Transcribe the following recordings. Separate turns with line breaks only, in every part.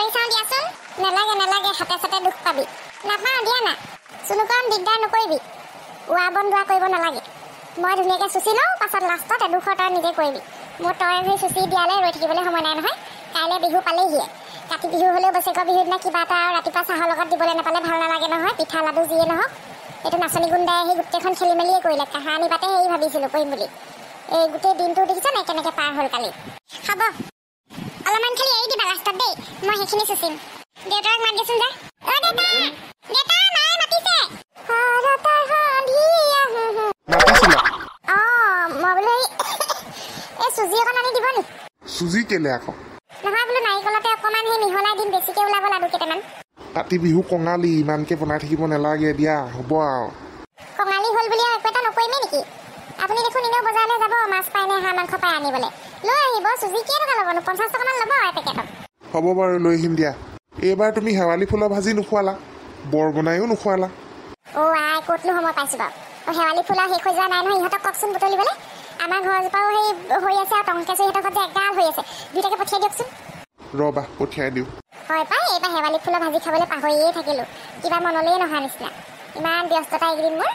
কৰি চাওঁ দিয়াচোন। নালাগে নালাগে, হাতে চাতে দুখ পাবি। নাপাওঁ দিয়া না। চুনুকণ দিগদাৰ নকৰিবি। উৱা বন্দোৱা কৰিব নালাগে। মই ধুনীয়াকৈ চুচি লওঁ, পাছত লাষ্টত এডোখৰ তই নিজে কৰিবি। মোৰ তই সেই চুচি দিয়ালৈ ৰৈ থাকিবলৈ সময় নাই নহয়। কাইলৈ বিহু পালেহিয়ে। কাতি বিহু হ'লেও বছেকৰ বিহুৰ দিনা কিবা এটা আৰু ৰাতিপুৱা চাহৰ লগত দিবলৈ নাপালে ভাল নালাগে নহয়। পিঠা লাডু যিয়ে নহওক। এইটো নাচনী গুণ্ডাই আহি গোটেইখন খেলি মেলিয়ে কৰিলে। কাহানি পাতে হেৰি ভাবিছিলোঁ কৰিম বুলি। এই গোটেই দিনটো দেখিছ নাই কেনেকৈ পাৰ হ'ল কালি। খাব অলপমান খালি এৰি দিবা লাষ্টত দেই। মই সেইখিনি চুচিম। দেউতাক মাত দিছোন যা। অ দেউতা, দেউতা মায়ে মাতিছে। মই বোলো এই চুজি অকণ আনি দিব নি?
চুজি কেলে আকৌ?
নহয় বোলো নাৰিকলতে অকণমান সেই মিহলাই দিম, বেছিকৈ ওলাব লাডু কেইটামান।
কাতি বিহু কঙালী, ইমানকে বনাই থাকিব নালাগে দিয়া, হ'ব আৰু।
কঙালী হ'ল বুলি আৰু একো এটা নকৰিমে নেকি? আপুনি দেখোন এনেও বজাৰলৈ যাব, মাছ পায় নে হাঁহ মাংস পায় আনিবলৈ। লৈ আহিব। চুজি কেইটকা ল'বনো? 50 টকামান ল'ব এপেকেটত।
হ'ব বাৰু, লৈ আহিম দিয়া। এইবাৰ তুমি শেৱালি ফুলৰ ভাজি নোখোৱালা, বৰ বনায়ো নোখোৱালা।
আই ক'তনো সময় পাইছোঁ বাৰু। শেৱালি ফুলৰ শেষ হৈ যোৱা নাই নহয়। ইহঁতক কওকচোন বুটলিবলৈ। আমাৰ ঘৰজোপাও সেই হৈ আছে আৰু টংকেশ্বৰ ইহঁতৰ ঘৰত যে এগাল হৈ আছে। দুইটাকে পঠিয়াই দিয়কচোন।
ৰ'বা পঠিয়াই দিওঁ।
হয় পাই, এইবাৰ শেৱালি ফুলৰ ভাজি খাবলৈ পাহৰিয়ে থাকিলোঁ। কিবা মনলৈয়ে নহা নিচিনা। ইমান ব্যস্ততা এইকেইদিন মোৰ।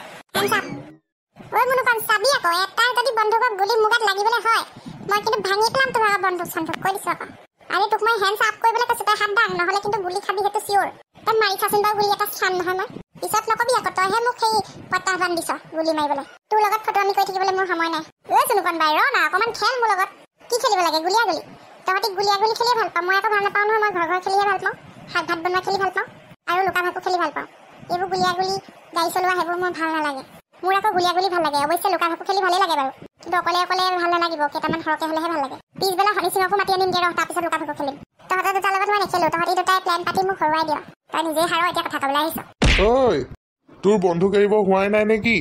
ঐ মুনুকণ চাবি আকৌ। এটাই যদি বন্ধুকক গুলি মোৰ গাত লাগিবলৈ হয়, মই কিন্তু ভাঙি পেলাম তোমাৰ বন্ধুক চন্ধুক কৈ দিছোঁ আকৌ। আৰু তোক মই হেণ্ডছ আপ কৰিবলৈ কৈছোঁ, তই হাত দাং, নহ'লে কিন্তু গুলি খাবি সেইটো চিয়'ৰ। তই মাৰি চাচোন বাৰু গুলি এটা চাম নহয় মই। পিছত নকবি আকৌ তইহে মোক সেই প্ৰত্যাহ্বান দিছ গুলি মাৰিবলৈ। তোৰ লগত ফটো আমি কৰি থাকিবলৈ মোৰ সময় নাই। চুনুকণ বাই ৰ না, অকণমান খেল মোৰ লগত। কি খেলিব লাগে? গুলিয়া গুলি। তহঁতি গুলিয়া গুলি খেলিয়ে ভাল পাওঁ। মই আকৌ ভাল নাপাওঁ নহয়। মই ঘৰ খেলিহে ভাল পাওঁ। শাক ভাত বনোৱা খেলি ভাল পাওঁ। আৰু লুকা ভাকু খেলি ভাল পাওঁ। এইবোৰ গুলিয়া গুলি গাড়ী চলোৱা সেইবোৰ মোৰ ভাল নালাগে। মোৰ আকৌ গুলিয়া গুলি ভাল লাগে। অৱশ্যে লুকা ভাকু খেলি ভালেই লাগে বাৰু, কিন্তু অকলে অকলে ভাল নালাগিব। কেইটামান সৰহকৈ হ'লেহে ভাল লাগে। পিছবেলা শনি সিঙকো মাতি আনিমগৈ ৰ, তাৰপিছত লুকা ভাকু খেলিম। তহঁতৰ দুটাৰ লগত মই নেখেলোঁ। তহঁতি দুটাই প্লেন পাতি মোক হৰুৱাই দিয়। তই নিজেই সাৰ, এতিয়া কথা ক'বলৈ আহিছ।
ঐ তোৰ বন্ধুক এৰিব হোৱাই নাই নেকি?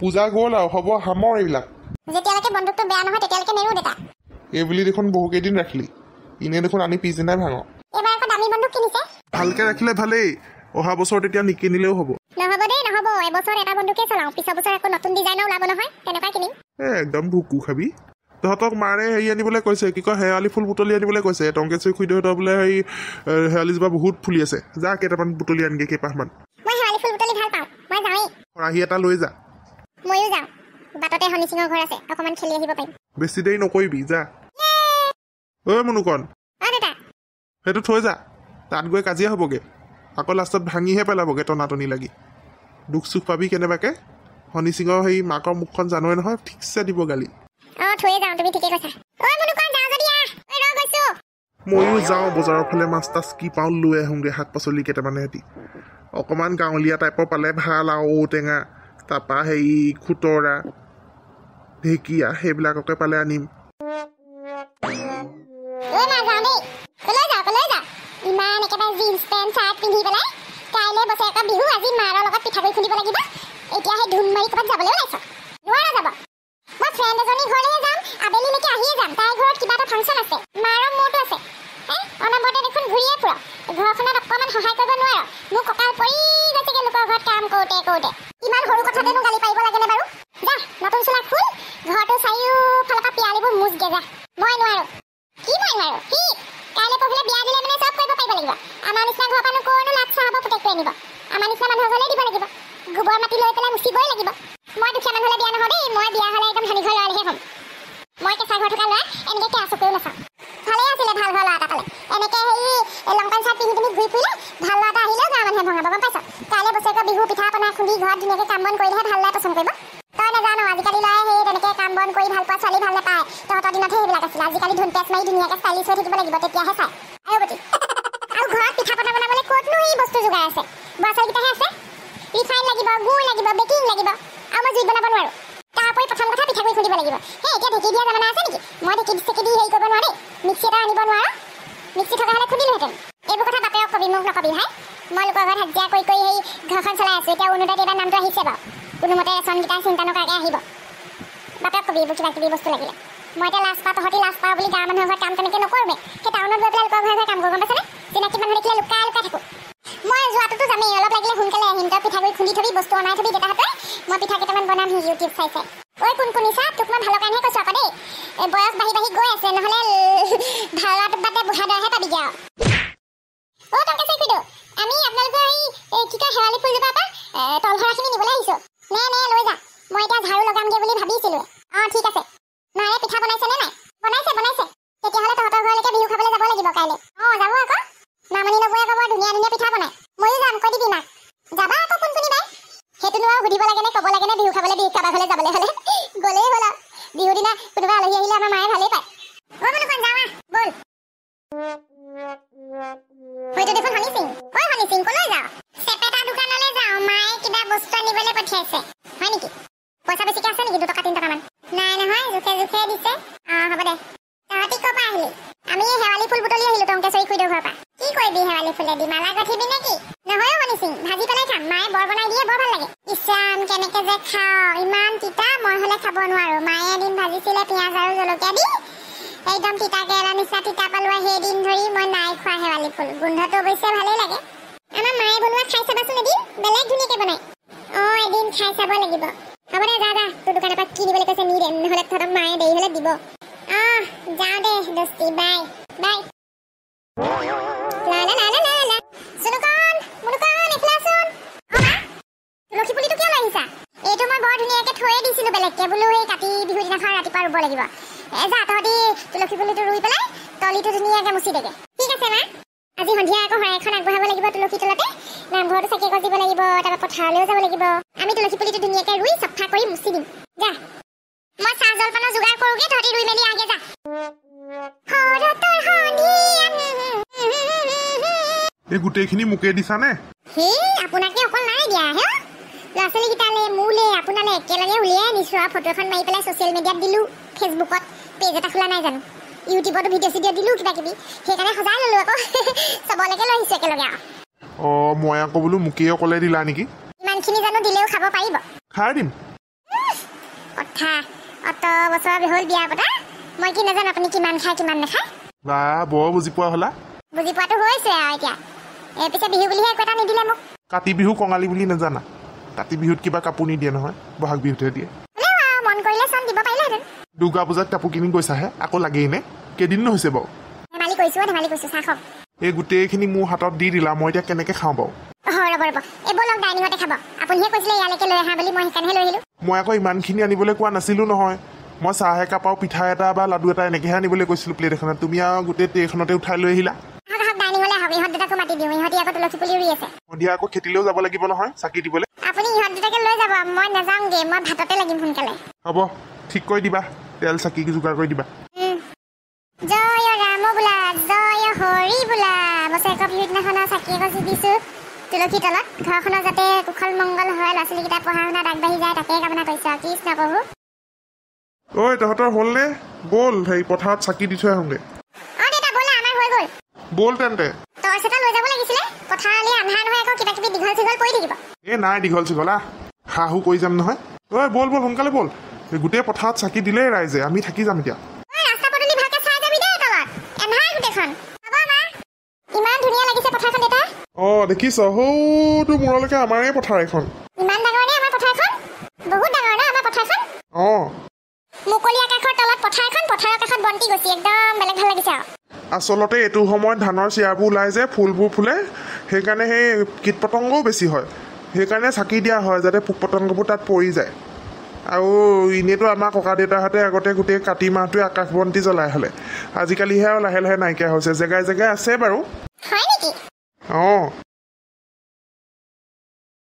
পূজা গ'ল আৰু, হ'ব সামৰ এইবিলাক।
যেতিয়ালৈকে বন্দুকটো বেয়া নহয় তেতিয়ালৈকে নেৰো দেতা।
এইবুলি দেখোন বহুকেইদিন ৰাখিলি, এনেই দেখোন আনি পিছদিনাই ভাঙ।
এইবাৰ আকৌ দামী বন্দুক কিনিছে।
ভালকে ৰাখিলে ভালেই, অহা বছৰ তেতিয়া নিকিনিলেও হ'ব।
নহ'ব দেই, নহ'ব। এবছৰ এটা বন্দুকে চলাওঁ, পিছৰ বছৰ আকৌ নতুন ডিজাইনৰ ওলাব নহয়, তেনেকুৱাই কিনিম।
একদম ভুকু খাবি। তহঁতক মাৰে হেৰি আনিবলৈ কৈছে, কি কয় শেৱালি ফুল বুটলি আনিবলৈ কৈছে। টংকেশ্বৰ খুৰীদেউহঁতৰ বোলে হেৰি শেৱালিজোপা বহুত ফুলি আছে। যা কেইটামান বুটলি আনগে, কেইপাহমান।
মই শেৱালি ফুল বুটলি ভাল পাওঁ, মই যাওঁৱেই।
খৰাহি এটা লৈ যা।
ময়ো যাওঁ। বাটতে শনি সিঙৰ ঘৰ আছে, অকণমান খেলি আহিব পাৰিম।
বেছি দেৰি নকৰিবি, যা। ঐ মুনুকণ, সেইটো থৈ যা। তাত গৈ কাজিয়া হ'বগে, আকৌ লাষ্টত ভাঙিহে পেলাবগে টনাটনি লাগি। দুখ চুখ পাবি কেনেবাকে। শনি সিঙৰ সেই মাকৰ মুখখন জানোৱে নহয়, ঠিকছে দিব গালি।
থৈয়ে যাওঁ, তুমি ঠিকে কৈছা।
ময়ো যাওঁ বজাৰৰ ফালে, মাছ তাছ কি পাওঁ লৈ আহোঁগে, শাক পাচলি কেইটামানে সিহঁতি। অকণমান গাঁৱলীয়া টাইপৰ পালে ভাল আৰু। ঔটেঙা, তাৰপৰা হেৰি খুতৰা, ঢেকীয়া সেইবিলাককে পালে আনিম।
ইমান একেবাৰে জিন্স পেণ্ট চাৰ্ট পিন্ধি পেলাই কাইলৈ বছৰেকৰ বিহু, আজি মাৰৰ লগত পিঠাগুড়ি খুন্দিব লাগিব। এতিয়া সেই ধুন মাৰি ক'ৰবাত যাবলৈ ওলাইছ? নোৱাৰা যাব। মই ফ্ৰেণ্ড এজনী ঘৰলৈহে যাম, আবেলিলৈকে আহিয়ে যাম। তাইৰ ঘৰত কিবা এটা ফাংচন আছে, মাৰৰ মোৰটো আছে। অনবৰতে দেখোন ঘূৰিয়ে ফুৰ, ঘৰখনত অকণমান সহায় কৰিব নোৱাৰ। মোৰ কঁকাল পৰি গৈছেগে লোকৰ ঘৰত কাম কৰোঁতে কৰোঁতে। ইমান সৰু কথাতেনো গালি পাৰিব লাগেনে বাৰু? যা নতুন চোলা খুল, ঘৰটো চাৰিওফালৰ পৰা পিয়ালিবোৰ মুচগে যা। মই নোৱাৰোঁ। কি মই নোৱাৰোঁ? কি কাইলৈ পৰহিলৈ বিয়া দিলে মানে চব কৰিব পাৰিব লাগিব। আমাৰ নিচিনা ঘৰৰ পৰা ক'ৰনো লাট চাহ হ'ব পুতেকটো আনিব? আমাৰ নিচিনা মানুহৰ ঘৰলৈ দিব লাগিব। গোবৰ মাটি লৈ পেলাই মুচিবই লাগিব। মই দুখীয়া মানুহলৈ বিয়া নহওঁ দেই। মই বিয়া হ'লে একদম ধনী ঘৰ ল'ৰালৈহে হ'ম। মই কেঁচা ঘৰ থকা ল'ৰা, এনেকৈ কেঁচা চকুৰেও নাচাওঁ। ভালেই আছিলে ভাল ঘৰ ল'ৰা এটা পালে। এনেকৈ হেৰি লং পেণ্ট চাৰ্ট পিন্ধি পিন্ধি ঘূৰি ফুৰিলে ভাল ল'ৰা এটা আহিলেও গাঁৱৰ মানুহে ভঙাব, গম পাইছ? কাইলৈ বছৰেকৰ বিহু পিঠা পনা খুন্দি ঘৰত ধুনীয়াকৈ কাম বন কৰিলেহে ভাল ল'ৰাই পচন্দ কৰিব। তই নাজানো, আজিকালি ল'ৰাই সেই তেনেকৈ কাম বন কৰি ভাল পোৱা ছোৱালী ভাল নাপায়। তহঁতৰ দিনতহে সেইবিলাক আছিলে। আজিকালি ধুন পেচ মাৰি ধুনীয়াকৈ ষ্টাইলিছ হৈ থাকিব লাগিব, তেতিয়াহে চাই। আৰু ঘৰত পিঠা পনা বনাবলৈ ক'তনো সেই বস্তু যোগাৰ আছে? ল'ৰা ছোৱালীকেইটাহে আছে। ৰিফাইন লাগিব, গুড় লাগিব, বেকিং লাগিব, আৰু মই জুইত বনাব নোৱাৰোঁ। তাৰ উপৰি প্ৰথম কথা পিঠাগুড়ি খুন্দিব লাগিব। এতিয়া ঢেঁকী দিয়া জামানা আছে নেকি? মই ঢেঁকী চেকি দি হেৰি কৰিব নোৱাৰোঁ দেই। মিক্সি এটা আনিব নোৱাৰোঁ? মিক্সি থকা হ'লে খুন্দিলোহেঁতেন। এইবোৰ কথা বাপেৰক কবি, মোক নকবি ভাই। মই লোকৰ ঘৰত হাজিৰা কৰি কৰি সেই ঘৰখন চলাই আছোঁ। এতিয়া অৰুণোদয় এইবাৰ নামটো আহিছে বাৰু। কোনোমতে ৰেচনকেইটা চিন্তা নকৰাকৈ আহিব। বাপেৰক কবি এইবোৰ কিবা কিবি বস্তু লাগিলে। মই এতিয়া লাজ পাওঁ, তহঁতি লাজ পাওঁ বুলি গাঁৱৰ মানুহৰ ঘৰত কাম তেনেকৈ নকৰোঁ। সেই টাউনত গৈ পেলাই লোকৰ ঘৰে কাম কৰোঁ, গম পাইছনে? চিনাকি মানুহ দেখিলে লুকাই লুকাই থাকোঁ। মই যোৱাটোতো যামেই, অলপ লাগিলে সোনকালে আহিম। তই পিঠাগুড়ি খুন্দি থবি, বস্তু অনাই থবি দেউতাহঁতে। মই পিঠা কেইটামান বনাম ইউটিউব চাই চাই। ঐ কুনকুনিছা, তোক মই ভালৰ কাৰণেহে কৈছোঁ আকৌ দেই। বয়স বাঢ়ি বাঢ়ি গৈ আছে, নহ'লে ভাল ল'ৰাটোৰ বাদে বুঢ়া দৰাহে পাবিগৈ আৰু। অ টংকেশ্বৰ খুইদেউ আমি আপোনালোকৰ এই কি কয় শেৱালি ফুলজোপা পৰা তলভৰাখিনি নিবলৈ আহিছো নে লৈ যা মই এতিয়া ঝাৰু লগামগে বুলি ভাবিছিলো ঠিক আছে মায়ে পিঠা বনাইছে নে নাই বনাইছে তেতিয়াহ'লে তহঁতৰ ঘৰলৈকে বিহু খাবলৈ যাব লাগিব কাইলৈ যাব আকৌ মামনি নবৌয়ে আকৌ বৰ ধুনীয়া পিঠা বনাই ময়ো যাম কৈ দিবি মাক যাবা আকৌ কোন কোনিবাই সেইটো নোৱাৰো সুধিব লাগে নে ক'ব লাগে নে বিহু খাবলৈ বিহু কাৰোবাৰ ঘৰলৈ যাবলৈ হ'লে গ'লেই হ'ল আৰু বিহু দিনা কোনোবা আলহী আহিলে আমাৰ মায়ে ভালেই পায় মনুকণ যাওঁ ব'ল হয়তো দেখোন হনি সিং কলৈ যাওঁ চেপেটা দোকানলৈ যাওঁ মায়ে কিবা বস্তু আনিবলৈ পঠিয়াইছে হয় নেকি পইচা বেছিকৈ আছে নেকি 2 টকা 3 টকামান নাই নহয় জোখে দিছে হ'ব দে তহঁতি ক'ৰ পৰা আহিলি আমি শেৱালি ফুল বুটলি আহিলো টংকেশ্বৰী খুইদেউৰ ঘৰৰ পৰা কি কৰিবি শেৱালি ফুলেদি মালা গাঁঠিবি নেকি নহয় হনি সিং ভাজি পেলাই খাম মায়ে বৰ বনাই দিয়ে বৰ ভাল লাগে ইছৰাম কেনেকৈ যে খাওঁ ইমান তিতা মই হ'লে খাব নোৱাৰো মায়ে এদিন ভাজিছিলে পিঁয়াজ আৰু জলকীয়া দি একদম তিতা কেৰেলা নিচিনা তিতা পালোৱা সেইদিন ধৰি মই নাই খোৱা শেৱালি ফুল গোন্ধটো অৱশ্যে ভালেই লাগে আমাৰ মায়ে বনোৱা খাই চাবাচোন এদিন বেলেগ ধুনীয়াকৈ বনাই এদিন খাই চাব লাগিব হ'ব দে যা তোৰ দোকানৰ পৰা কি দিবলৈ কৈছে নি দে নহ'লে তহঁতক মায়ে দেৰি হ'লে দিব যাওঁ দে দস্তি বাই তুলসী পুলিটো কিয় লৈ আহিছা এইটো মই বৰ ধুনীয়াকৈ থৈয়ে দিছিলোঁ বেলেগকৈ বোলো সেই কাতি বিহুৰ দিনাখন ৰাতিপুৱা ৰুব লাগিব যা তহঁতি তুলসী পুলিটো ৰুই পেলাই তলিটো ধুনীয়াকৈ মুচি দেগে ঠিক আছে মা আজি সন্ধিয়া আকৌ শৰাই এখন আগবঢ়াব লাগিব তুলসী তলতে নামঘৰতো চাকি গজিব লাগিব তাৰপৰা পথাৰলৈও যাব লাগিব আমি তুলসী পুলিটো ধুনীয়াকৈ ৰুই চাফা কৰি মুচি দিম যা মই চাহ জলপানৰ যোগাৰ কৰোঁগে তহঁতি ৰুই মেলি আগে যা
এই গোটেইখিনি মোকে দিছানে
আপোনাকে অকল নাই দিয়া হে ল'ৰা ছোৱালীকেইটালে মোলে আপোনালে একেলগে উলিয়াই আনিছো আৰু ফটো এখন মাৰি পেলাই ছ'চিয়েল মিডিয়াত দিলোঁ ফেচবুকত পেজ এটা খোলা নাই জানো ইউটিউবতো ভিডিঅ' দিলোঁ কিবা কিবি সেইকাৰণে সজাই ল'লোঁ আকৌ চবলৈকে লৈ আহিছোঁ একেলগে আৰু
মই আকৌ বোলো মোকেই অকলে দিলা নেকি
ইমানখিনি জানো দিলেও খাব পাৰিব
খাই দিম
কথা অত বছৰ হ'ল বিয়া পতা মই কি নাজানো আপুনি কিমান খায় কিমান নাখায়
বা বৰ বুজি পোৱা হ'লা
বুজি পোৱাটো হৈছে আৰু এতিয়া পিছে বিহু বুলিহে একো এটা নিদিলে মোক
কাতি বিহু কঙালী বুলি নাজানা কাতি বিহুত কিবা কাপোৰ নিদিয়ে নহয় বহাগ বিহুতহে দিয়ে
মন কৰিলে চন দিব পাৰিলেহেঁতেন
দুৰ্গা পূজাত কাপোৰ কিনি গৈছাহে আকৌ লাগেই নে কেইদিন হৈছে বাৰু
ধেমালি কৰিছোঁ চাহ খাওক
এই গোটেইখিনি মোৰ হাতত দি দিলা মই এতিয়া কেনেকৈ খাওঁ বাৰু
ৰ'ব এই ব'লক ডাইনিঙতে খাব আপুনিহে কৈছিলে ইয়ালৈকে লৈ আহা বুলি মই সেইকাৰণেহে লৈ আহিলোঁ
মই আকৌ ইমানখিনি আনিবলৈ কোৱা নাছিলোঁ নহয় মই চাহ একাপ আৰু পিঠা এটা বা লাডু এটা এনেকৈহে আনিবলৈ কৈছিলোঁ প্লেট এখনত তুমি আৰু গোটেই ট্ৰেখনতে উঠাই লৈ আহিলা
ডাইনিঙলৈ আহক ইহঁত দুটাকো মাতি দিওঁ ইহঁতি আকৌ তুলসী পুলি ৰুই আছে
সন্ধিয়া আকৌ খেতিলৈও যাব লাগিব নহয় চাকি দিবলৈ
আপুনি ইহঁত দুটাকে লৈ যাব মই নাযাওঁগৈ মই ভাততে লাগিম সোনকালে
হ'ব ঠিক কৰি দিবা তেল চাকি যোগাৰ কৰি দিবা
জয় ৰাম বোলা জয় হৰি বোলা বছৰেকৰ বিহুৰ দিনাখন চাকি এগছি দিছোঁ তুলসী তলত ঘৰখনৰ যাতে কুশল মংগল হয় ল'ৰা ছোৱালীকেইটা পঢ়া শুনাত আগবাঢ়ি যায় তাকে কামনা কৰিছোঁ আৰু কৃষ্ণ প্ৰভু
ঐ তহঁতৰ হ'লনে ব'ল সেই পথাৰত চাকি দি থৈ আহোঁগৈ
দেউতা ব'লা আমাৰ হৈ গ'ল
ব'ল তেন্তে
টৰ্চ এটা লৈ যাব লাগিছিলে পথাৰলৈ আন্ধাৰ নহয় আকৌ কিবা কিবি দীঘল চিঘল পৰি থাকিব
নাই দীঘল চিঘল শাহু কৰি যাম নহয় ব'ল সোনকালে ব'ল গোটেই পথাৰত চাকি দিলেই ৰাইজে আমি থাকি যাম এতিয়া
ৰাস্তা পদূলি ভালকৈ চাই যাবি দেই তলত এন্ধাৰ গোটেইখন হ'ব মা ইমান ধুনীয়া লাগিছে পথাৰখন দেউতা
দেখিছ সৌটো মূৰলৈকে আমাৰেই পথাৰ এখন
ইমান ডাঙৰ নে আমাৰ পথাৰখন বহুত ডাঙৰ ন আমাৰ পথাৰখন মুকলি আকাশৰ তলত পথাৰখন পথাৰৰ কাষত বন্তি গছি একদম বেলেগ ভাল লাগিছে আৰু
আচলতে এইটো সময়ত ধানৰ চিৰাবোৰ ওলাই যে ফুলবোৰ ফুলে সেইকাৰণে সেই কীট পতংগও বেছি হয় সেইকাৰণে চাকি দিয়া হয় যাতে পোক পতংগবোৰ তাত পৰি যায় আৰু এনেইতো আমাৰ ককা দেউতাহঁতে আগতে গোটেই কাতি মাহটোৱে আকাশ বন্তি জ্বলাই হ'লে আজিকালিহে আৰু লাহে লাহে নাইকিয়া হৈছে জেগাই জেগাই আছে বাৰু
হয় নেকি